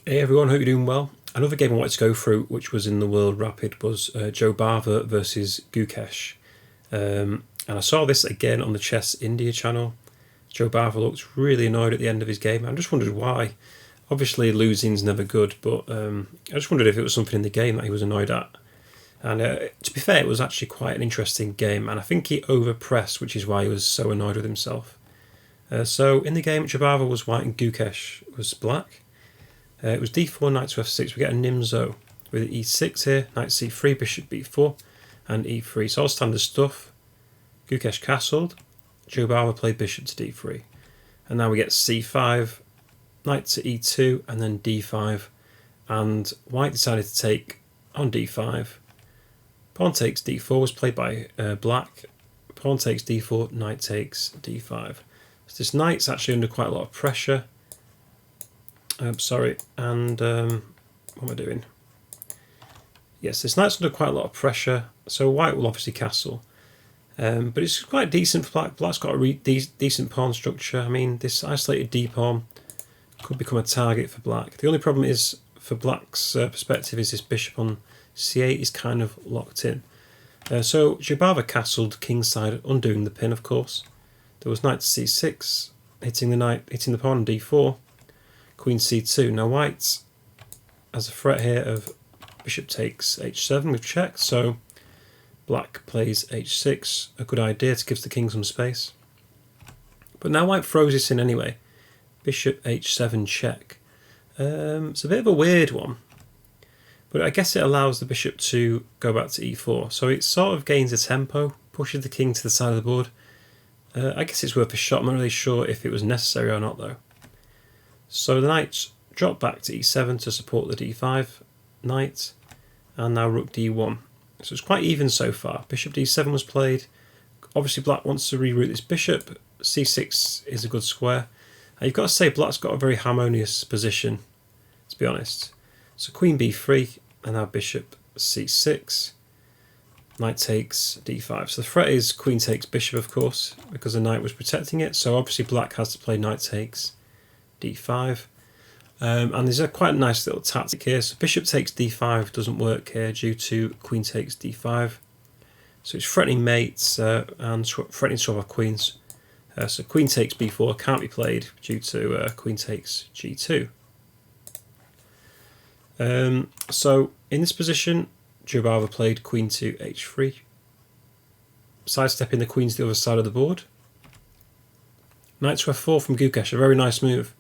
Hey everyone, hope you're doing well. Another game I wanted to go through, which was in the World Rapid, was Jobava versus Gukesh. And I saw this again on the Chess India channel. Jobava looked really annoyed at the end of his game. I just wondered why. Obviously losing's never good, but I just wondered if it was something in the game that he was annoyed at. And to be fair, it was actually quite an interesting game, and I think he overpressed, which is why he was so annoyed with himself. So in the game, Jobava was white and Gukesh was black. It was d4, knight to f6. We get a Nimzo with e6 here, knight c3, bishop b4, and e3. So all standard stuff. Gukesh castled. Jobava played bishop to d3. And now we get c5, knight to e2, and then d5. And white decided to take on d5. Pawn takes d4 was played by black. Pawn takes d4, knight takes d5. So this knight's actually under quite a lot of pressure. Sorry, and what am I doing? Yes, this knight's under quite a lot of pressure, so white will obviously castle. But it's quite decent for black. Black's got a decent pawn structure. I mean, this isolated d-pawn could become a target for black. The only problem is, for black's perspective, is this bishop on c8 is kind of locked in. So Jobava castled kingside, undoing the pin, of course. There was knight to c6, hitting the pawn on d4. Queen c2. Now white has a threat here of bishop takes h7 with check, so black plays h6, a good idea to give the king some space. But now white throws this in anyway. Bishop h7 check. It's a bit of a weird one, but I guess it allows the bishop to go back to e4, so it sort of gains a tempo, pushes the king to the side of the board. I guess it's worth a shot. I'm not really sure if it was necessary or not though. So the knights drop back to e7 to support the d5 knight, and now rook d1. So it's quite even so far. Bishop d7 was played. Obviously black wants to reroute this bishop. c6 is a good square. And you've got to say black's got a very harmonious position, to be honest. So queen b3, and now bishop c6. Knight takes d5. So the threat is queen takes bishop, of course, because the knight was protecting it. So obviously black has to play knight takes d5, and there's a quite nice little tactic here. So bishop takes d5 doesn't work here due to queen takes d5, so it's threatening mates and threatening swap of queens. So queen takes b4 can't be played due to queen takes g2. So in this position Jobava played queen to h3, sidestepping the queen to the other side of the board. Knight to f4 from Gukesh, a very nice move.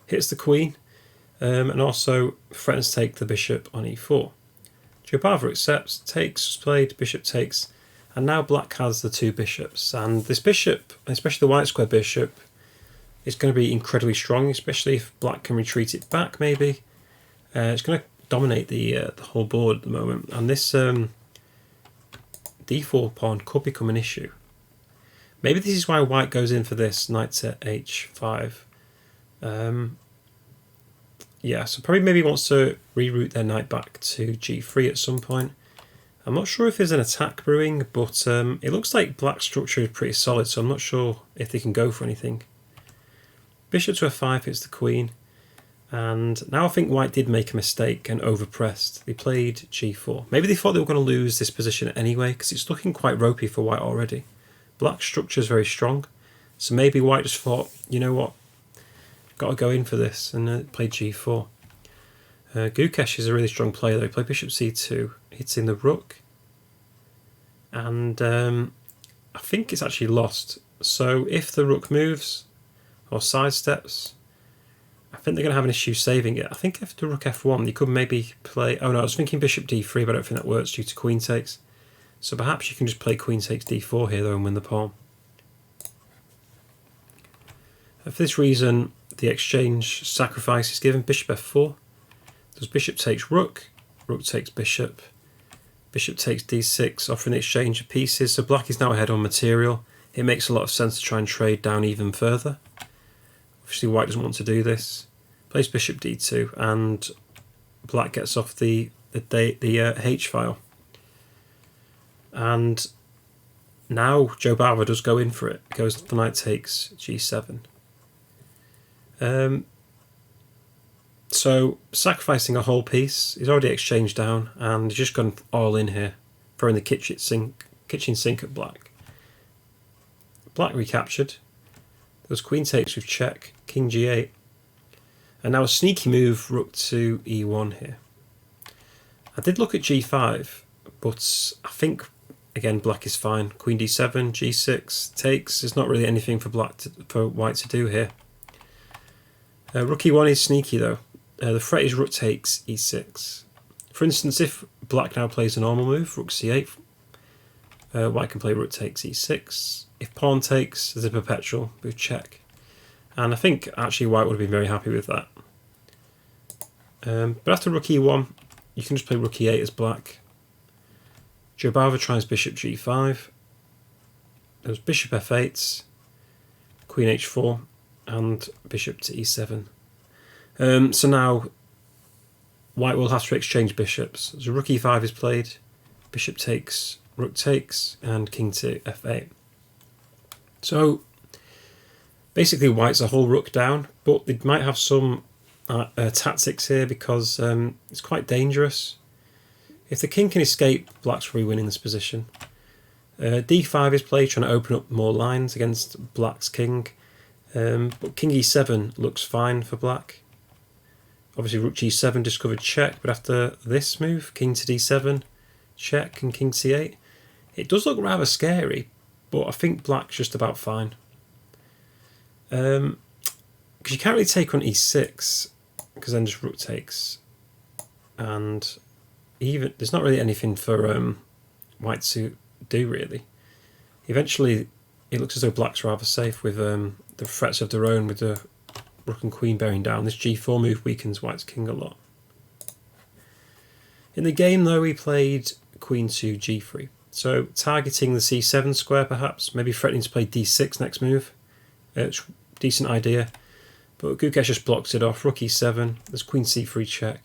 Hits the queen, and also threatens to take the bishop on e4. Jobava accepts, takes was played, bishop takes, and now black has the two bishops. And this bishop, especially the white square bishop, is going to be incredibly strong, especially if black can retreat it back maybe. It's going to dominate the whole board at the moment, and this d4 pawn could become an issue. Maybe this is why white goes in for this knight to h5. Yeah, so probably maybe wants to reroute their knight back to g3 at some point. I'm not sure if there's an attack brewing, but it looks like black's structure is pretty solid, so I'm not sure if they can go for anything. Bishop to f5 hits the queen, and now I think white did make a mistake and overpressed. They played g4. Maybe they thought they were going to lose this position anyway, because it's looking quite ropey for white already. Black's structure is very strong, so maybe white just thought, you know what, got to go in for this, and played g4. Gukesh is a really strong player though. He played bishop c2, hitting the rook, and I think it's actually lost. So if the rook moves or sidesteps, I think they're going to have an issue saving it. I think if the rook f1, you could maybe play... Oh no, I was thinking bishop d3, but I don't think that works due to queen takes. So perhaps you can just play queen takes d4 here though and win the pawn. For this reason, the exchange sacrifice is given. Bishop f4. There's bishop takes rook, rook takes bishop, bishop takes d6, offering the exchange of pieces. So black is now ahead on material. It makes a lot of sense to try and trade down even further. Obviously white doesn't want to do this. Plays bishop d2, and black gets off the H file. And now Jobava does go in for it. Goes for knight takes g7. So sacrificing a whole piece, he's already exchanged down and he's just gone all in here, throwing the kitchen sink at black. Black recaptured. There was queen takes with check, king g8, and now a sneaky move, rook to e1 here. I did look at g5, but I think again black is fine. Queen d7, g6 takes. There's not really anything for white to do here. Rook e1 is sneaky though. The threat is rook takes e6. For instance, if black now plays a normal move, rook c8, white can play rook takes e6. If pawn takes, there's a perpetual with check. And I think actually white would have been very happy with that. But after rook e1, you can just play rook e8 as black. Jobava tries bishop g5. There's bishop f8, queen h4, and bishop to e7. So now white will have to exchange bishops. So rook e5 is played, bishop takes, rook takes, and king to f8. So basically white's a whole rook down, but they might have some tactics here because it's quite dangerous. If the king can escape, black's probably winning this position. d5 is played, trying to open up more lines against black's king. But king e7 looks fine for black. Obviously rook g7 discovered check, but after this move, king to d7, check, and king c8, it does look rather scary, but I think black's just about fine. Because you can't really take on e6, because then just rook takes, and even there's not really anything for white to do really. Eventually, it looks as though black's rather safe with the threats of their own, with the rook and queen bearing down. This g4 move weakens white's king a lot. In the game though, we played queen to g3, so targeting the c7 square perhaps, maybe threatening to play d6 next move. It's a decent idea, but Gukesh just blocks it off. Rook e7, there's queen c3 check,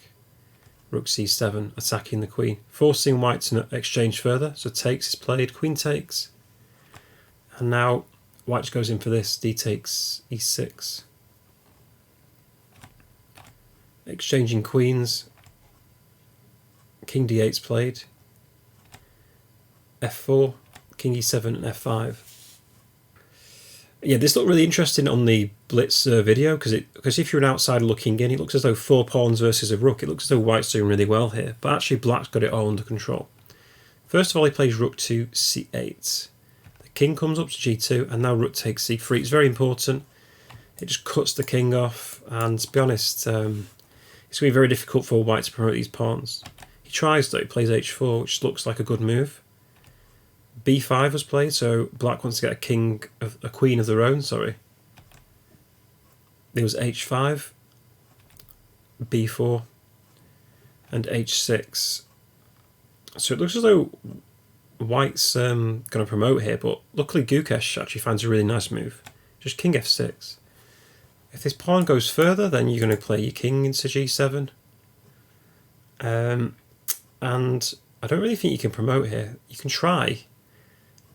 rook c7 attacking the queen, forcing white to exchange further. So takes is played, queen takes, and now white just goes in for this, d takes e6. Exchanging queens, king d8's played, f4, king e7 and f5. Yeah, this looked really interesting on the Blitz video because if you're an outsider looking in, it looks as though 4 pawns versus a rook. It looks as though white's doing really well here, but actually black's got it all under control. First of all, he plays rook to c8. The king comes up to g2, and now rook takes c3. It's very important. It just cuts the king off, and to be honest, it's going to be very difficult for white to promote these pawns. He tries though, he plays h4, which looks like a good move. b5 was played, so black wants to get a queen of their own, sorry. There was h5, b4, and h6. So it looks as though white's going to promote here, but luckily Gukesh actually finds a really nice move. Just king f6. If this pawn goes further, then you're going to play your king into g7. And I don't really think you can promote here. You can try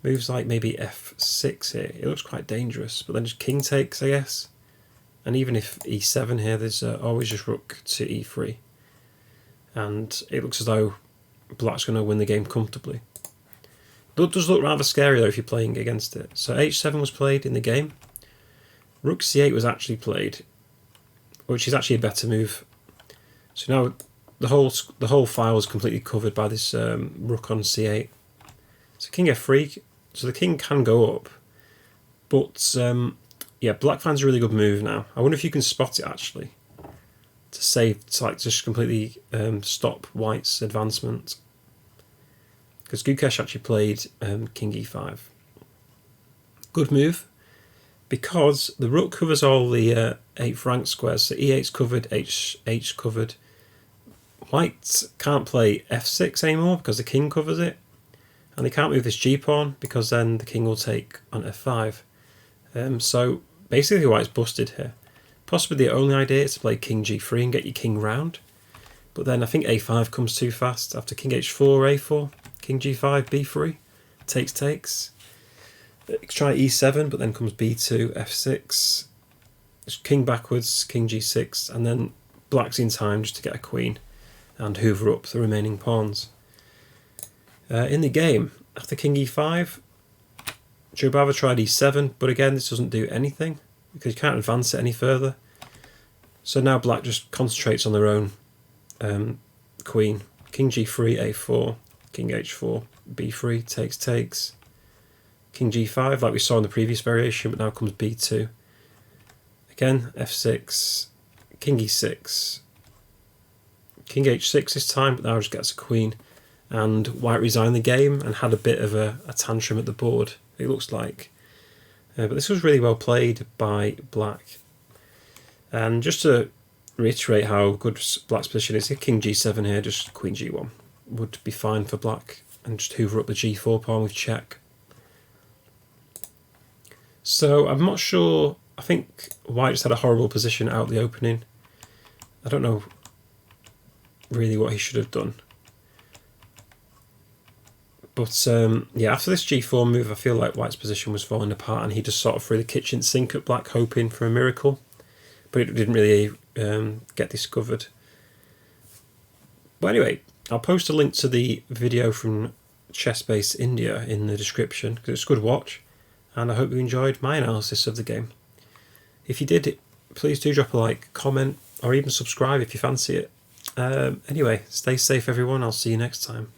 moves like maybe f6 here. It looks quite dangerous, but then just king takes, I guess. And even if e7 here, there's always just rook to e3. And it looks as though black's going to win the game comfortably. It does look rather scary though if you're playing against it. So h7 was played in the game. Rook c8 was actually played, which is actually a better move. So now the whole file is completely covered by this rook on c8. So king f3, so the king can go up, but yeah, black finds a really good move now. I wonder if you can spot it actually to like just completely stop white's advancement, because Gukesh actually played king e5. Good move, because the rook covers all the 8th rank squares, so e8's covered, h covered. White can't play f6 anymore because the king covers it, and they can't move this g-pawn because then the king will take on f5. So basically white's busted here. Possibly the only idea is to play king g3 and get your king round, but then I think a5 comes too fast. After king h4, a4, king g5, b3, takes. Try e7, but then comes b2, f6, king backwards, king g6, and then black's in time just to get a queen and hoover up the remaining pawns. In the game, after king e5, Jobava tried e7, but again this doesn't do anything because you can't advance it any further. So now black just concentrates on their own queen. King g3, a4, king h4, b3, takes, king g5 like we saw in the previous variation, but now comes b2. Again, f6, king e6, king h6 this time, but now just gets a queen. And white resigned the game and had a bit of a tantrum at the board, it looks like. But this was really well played by black. And just to reiterate how good black's position is, king g7 here, just queen g1 would be fine for black, and just hoover up the g4 pawn with check. So I'm not sure, I think white just had a horrible position out the opening. I don't know really what he should have done. But yeah, after this g4 move, I feel like white's position was falling apart, and he just sort of threw the kitchen sink at black, hoping for a miracle. But it didn't really get discovered. But anyway, I'll post a link to the video from Chess Base India in the description, because it's a good watch, and I hope you enjoyed my analysis of the game. If you did, please do drop a like, comment, or even subscribe if you fancy it. Anyway, stay safe everyone, I'll see you next time.